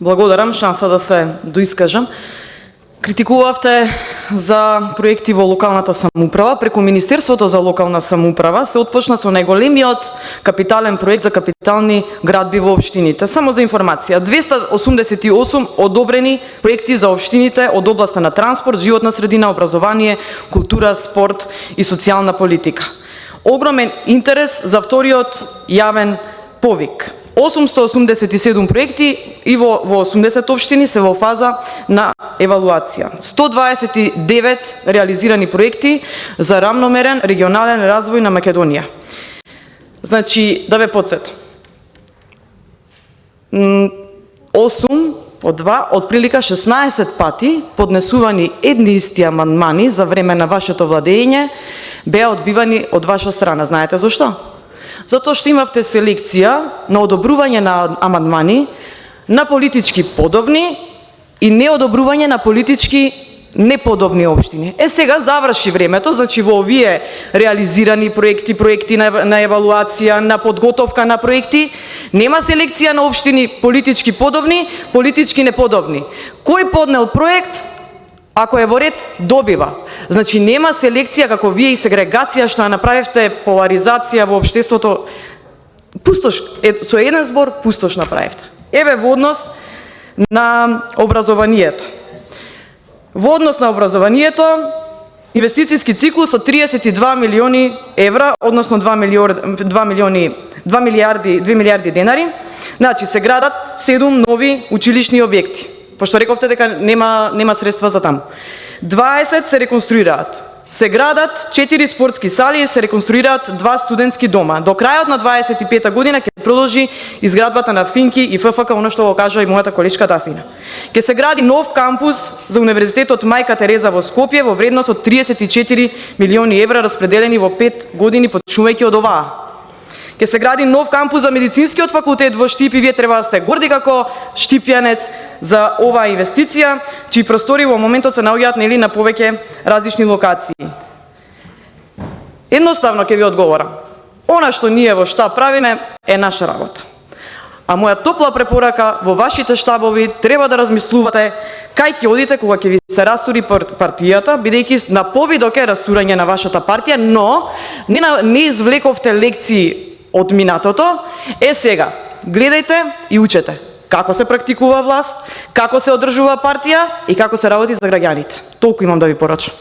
Благодарам шанса да се доискажам. Критикувавте за проекти во локалната самоуправа. Преку Министерството за локална самоуправа се отпочна со најголемиот капитален проект за капитални градби во општините. Само за информација, 288 одобрени проекти за општините од областа на транспорт, животна средина, образование, култура, спорт и социјална политика. Огромен интерес за вториот јавен повик. 887 проекти и во 80 општини се во фаза на евалуација. 129 реализирани проекти за рамномерен регионален развој на Македонија. Значи, да ве потсетам. 8 по 2, отприлика 16 пати поднесувани едни исти амандмани за време на вашето владење беа одбивани од ваша страна. Знаете зошто? Затоа што имавте селекција на одобрување на амандмани на политички подобни и неодобрување на политички неподобни општини. Сега заврши времето, значи во овие реализирани проекти, проекти на евалуација, на подготовка на проекти, нема селекција на општини политички подобни, политички неподобни. Кој поднел проект, ако е во ред, добива. Значи нема селекција како вие и сегрегација што ја направивте, поларизација во општеството. Пустош, со еден збор пустош направивте. Еве во однос на образованието. Во однос на образованието, инвестицијски циклус од 32 милиони евра, односно 2 милиарди денари. Значи се градат 7 нови училишни објекти. Пошто рековте дека нема средства за таму. 20 се реконструираат. Се градат 4 спортски сали и се реконструираат 2 студентски дома. До крајот на 25-та година ќе продолжи изградбата на Финки и ФФК, оно што го кажа и мојата колешка Дафина. Ќе се гради нов кампус за Универзитетот Мајка Тереза во Скопје во вредност од 34 милиони евра распределени во 5 години, почнувајќи од оваа. Ќе се гради нов кампус за медицинскиот факултет во Штип и вие треба да сте горди како штипјанец за оваа инвестиција, чии простори во моментот се наоѓаат нели на повеќе различни локации. Едноставно ќе ви одговорам. Она што ние во штаб правиме е наша работа. А моја топла препорака во вашите штабови треба да размислувате кај ќе одите кога ќе ви се растури партијата, бидејќи на повидок е растурање на вашата партија, но не извлековте лекции од минатото. Сега, гледајте и учете како се практикува власт, како се одржува партија и како се работи за граѓаните. Толку имам да ви порачам.